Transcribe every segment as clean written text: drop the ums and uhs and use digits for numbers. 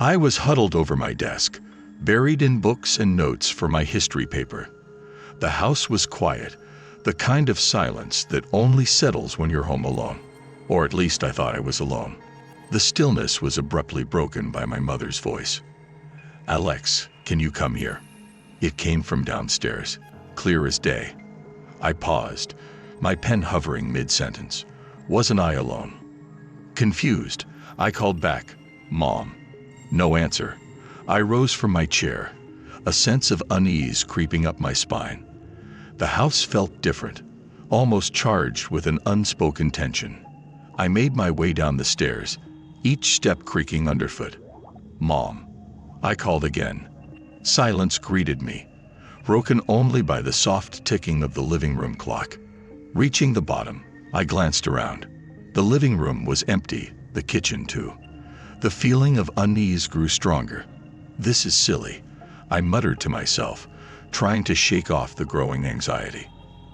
I was huddled over my desk, buried in books and notes for my history paper. The house was quiet, the kind of silence that only settles when you're home alone. Or at least I thought I was alone. The stillness was abruptly broken by my mother's voice. "Alex, can you come here?" It came from downstairs, clear as day. I paused, my pen hovering mid-sentence. Wasn't I alone? Confused, I called back, "Mom." No answer. I rose from my chair, a sense of unease creeping up my spine. The house felt different, almost charged with an unspoken tension. I made my way down the stairs, each step creaking underfoot. "Mom." I called again. Silence greeted me, broken only by the soft ticking of the living room clock. Reaching the bottom, I glanced around. The living room was empty, the kitchen too. The feeling of unease grew stronger. "This is silly," I muttered to myself, trying to shake off the growing anxiety.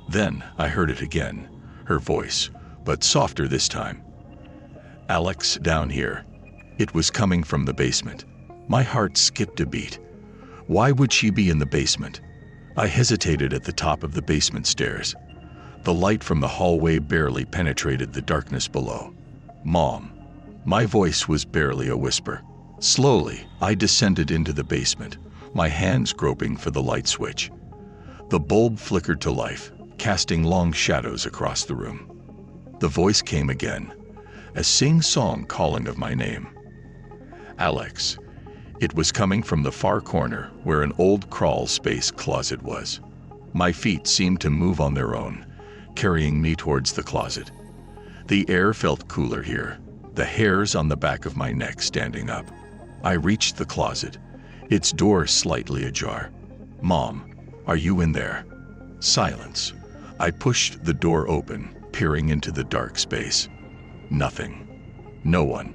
Then I heard it again, her voice, but softer this time. "Alex, down here." It was coming from the basement. My heart skipped a beat. Why would she be in the basement? I hesitated at the top of the basement stairs. The light from the hallway barely penetrated the darkness below. "Mom." My voice was barely a whisper. Slowly, I descended into the basement, my hands groping for the light switch. The bulb flickered to life, casting long shadows across the room. The voice came again, a sing-song calling of my name. "Alex." It was coming from the far corner where an old crawl space closet was. My feet seemed to move on their own, carrying me towards the closet. The air felt cooler here, the hairs on the back of my neck standing up. I reached the closet, its door slightly ajar. "Mom, are you in there?" Silence. I pushed the door open, peering into the dark space. Nothing. No one.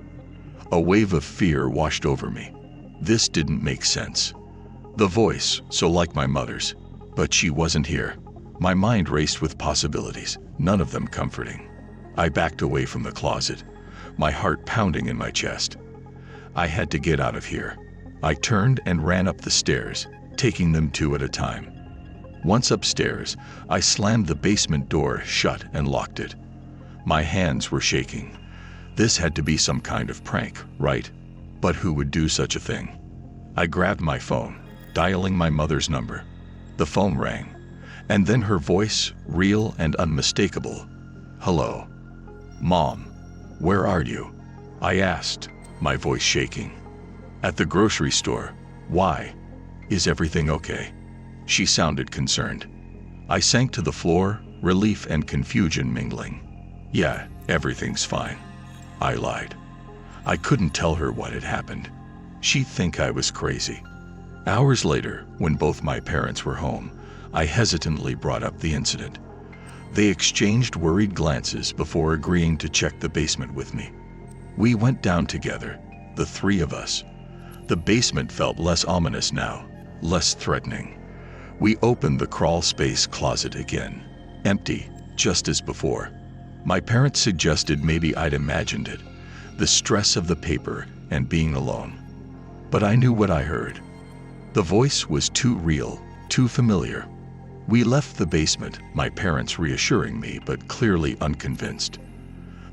A wave of fear washed over me. This didn't make sense. The voice, so like my mother's, but she wasn't here. My mind raced with possibilities, none of them comforting. I backed away from the closet, my heart pounding in my chest. I had to get out of here. I turned and ran up the stairs, taking them two at a time. Once upstairs, I slammed the basement door shut and locked it. My hands were shaking. This had to be some kind of prank, right? But who would do such a thing? I grabbed my phone, dialing my mother's number. The phone rang, and then her voice, real and unmistakable. "Hello." "Mom, where are you?" I asked, my voice shaking. "At the grocery store." "Why? Is everything okay?" She sounded concerned. I sank to the floor, relief and confusion mingling. "Yeah, everything's fine." I lied. I couldn't tell her what had happened. She'd think I was crazy. Hours later, when both my parents were home, I hesitantly brought up the incident. They exchanged worried glances before agreeing to check the basement with me. We went down together, the three of us. The basement felt less ominous now, less threatening. We opened the crawl space closet again, empty, just as before. My parents suggested maybe I'd imagined it, the stress of the paper and being alone. But I knew what I heard. The voice was too real, too familiar. We left the basement, my parents reassuring me but clearly unconvinced.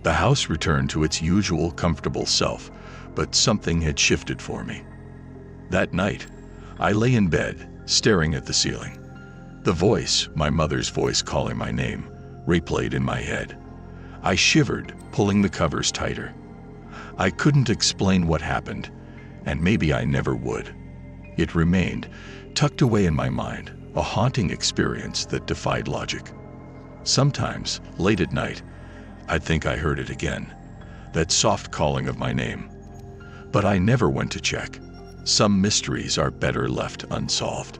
The house returned to its usual comfortable self, but something had shifted for me. That night, I lay in bed, staring at the ceiling. The voice, my mother's voice calling my name, replayed in my head. I shivered, pulling the covers tighter. I couldn't explain what happened, and maybe I never would. It remained, tucked away in my mind, a haunting experience that defied logic. Sometimes, late at night, I'd think I heard it again, that soft calling of my name. But I never went to check. Some mysteries are better left unsolved.